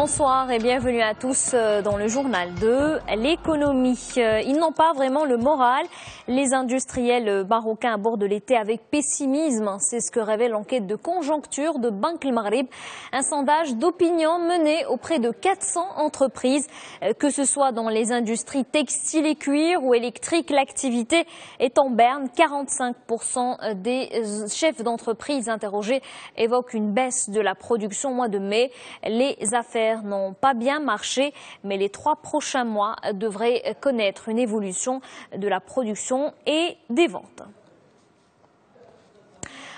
Bonsoir et bienvenue à tous dans le journal de l'économie. Ils n'ont pas vraiment le moral. Les industriels marocains abordent l'été avec pessimisme. C'est ce que révèle l'enquête de conjoncture de Banque El Maghrib. Un sondage d'opinion mené auprès de 400 entreprises, que ce soit dans les industries textiles et cuir ou électriques. L'activité est en berne. 45% des chefs d'entreprise interrogés évoquent une baisse de la production au mois de mai. Les affaires n'ont pas bien marché, mais les 3 prochains mois devraient connaître une évolution de la production et des ventes.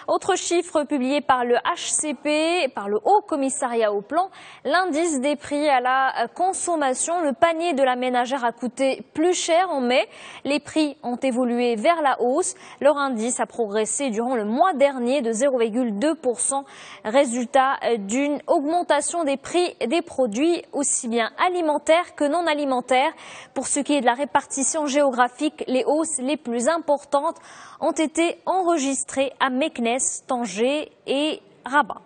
Autre chiffre publié par le HCP, par le Haut Commissariat au Plan, l'indice des prix à la consommation. Le panier de la ménagère a coûté plus cher en mai. Les prix ont évolué vers la hausse. Leur indice a progressé durant le mois dernier de 0,2%, résultat d'une augmentation des prix des produits aussi bien alimentaires que non alimentaires. Pour ce qui est de la répartition géographique, les hausses les plus importantes ont été enregistrées à Meknès, Tanger et Rabat.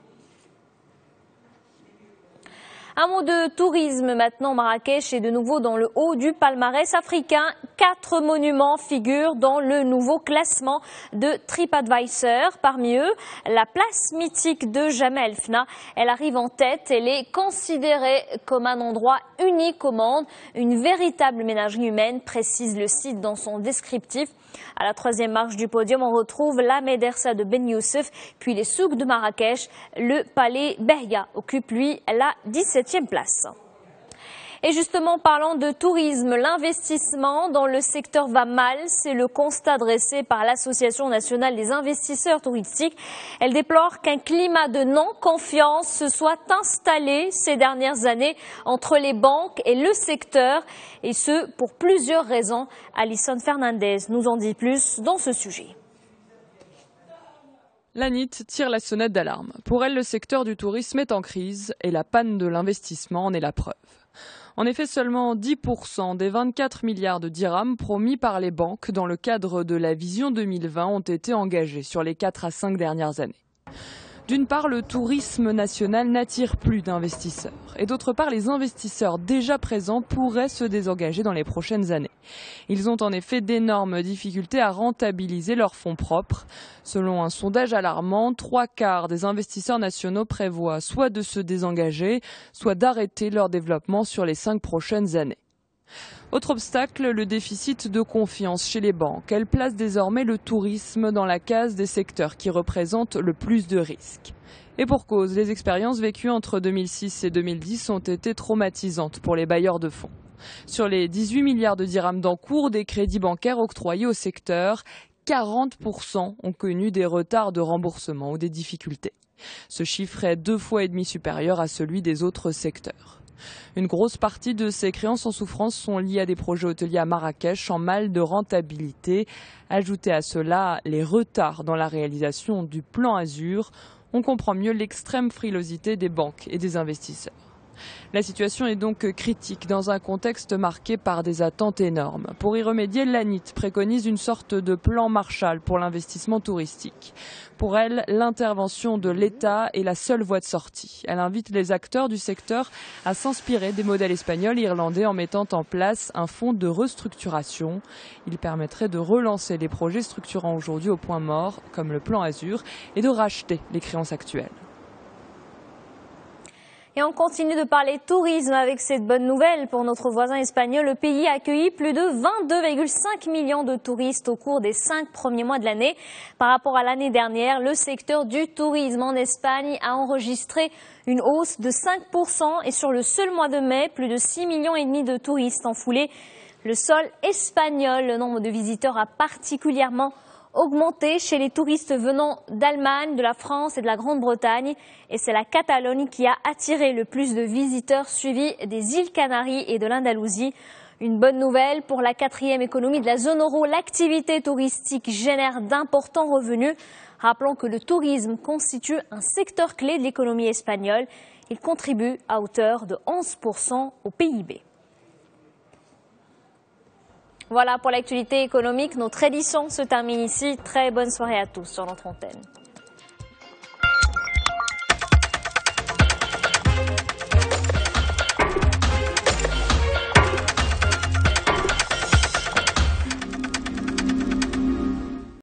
Un mot de tourisme maintenant. Marrakech est de nouveau dans le haut du palmarès africain. 4 monuments figurent dans le nouveau classement de TripAdvisor. Parmi eux, la place mythique de Jemaa El Fna. Elle arrive en tête. Elle est considérée comme un endroit unique au monde. Une véritable ménagerie humaine, précise le site dans son descriptif. À la 3e marche du podium, on retrouve la Médersa de Ben Youssef, puis les souks de Marrakech. Le palais Behya occupe, lui, la 17e place. Et justement, parlant de tourisme, l'investissement dans le secteur va mal. C'est le constat dressé par l'Association nationale des investisseurs touristiques. Elle déplore qu'un climat de non-confiance se soit installé ces dernières années entre les banques et le secteur, et ce, pour plusieurs raisons. Alison Fernandez nous en dit plus dans ce sujet. L'ANIT tire la sonnette d'alarme. Pour elle, le secteur du tourisme est en crise et la panne de l'investissement en est la preuve. En effet, seulement 10% des 24 milliards de dirhams promis par les banques dans le cadre de la Vision 2020 ont été engagés sur les 4 à 5 dernières années. D'une part, le tourisme national n'attire plus d'investisseurs. Et d'autre part, les investisseurs déjà présents pourraient se désengager dans les prochaines années. Ils ont en effet d'énormes difficultés à rentabiliser leurs fonds propres. Selon un sondage alarmant, 3/4 des investisseurs nationaux prévoient soit de se désengager, soit d'arrêter leur développement sur les 5 prochaines années. Autre obstacle, le déficit de confiance chez les banques. Elles placent désormais le tourisme dans la case des secteurs qui représentent le plus de risques. Et pour cause, les expériences vécues entre 2006 et 2010 ont été traumatisantes pour les bailleurs de fonds. Sur les 18 milliards de dirhams d'encours des crédits bancaires octroyés au secteur, 40% ont connu des retards de remboursement ou des difficultés. Ce chiffre est 2,5 fois supérieur à celui des autres secteurs. Une grosse partie de ces créances en souffrance sont liées à des projets hôteliers à Marrakech en mal de rentabilité. Ajoutez à cela les retards dans la réalisation du plan Azur. On comprend mieux l'extrême frilosité des banques et des investisseurs. La situation est donc critique dans un contexte marqué par des attentes énormes. Pour y remédier, l'ANIT préconise une sorte de plan Marshall pour l'investissement touristique. Pour elle, l'intervention de l'État est la seule voie de sortie. Elle invite les acteurs du secteur à s'inspirer des modèles espagnols et irlandais en mettant en place un fonds de restructuration. Il permettrait de relancer les projets structurants aujourd'hui au point mort, comme le plan Azur, et de racheter les créances actuelles. Et on continue de parler tourisme avec cette bonne nouvelle pour notre voisin espagnol. Le pays a accueilli plus de 22,5 millions de touristes au cours des 5 premiers mois de l'année. Par rapport à l'année dernière, le secteur du tourisme en Espagne a enregistré une hausse de 5% et sur le seul mois de mai, plus de 6,5 millions de touristes ont foulé le sol espagnol. Le nombre de visiteurs a particulièrement augmenté chez les touristes venant d'Allemagne, de la France et de la Grande-Bretagne. Et c'est la Catalogne qui a attiré le plus de visiteurs, suivi des îles Canaries et de l'Andalousie. Une bonne nouvelle pour la 4e économie de la zone euro. L'activité touristique génère d'importants revenus. Rappelons que le tourisme constitue un secteur clé de l'économie espagnole. Il contribue à hauteur de 11% au PIB. Voilà pour l'actualité économique. Notre édition se termine ici. Très bonne soirée à tous sur notre antenne.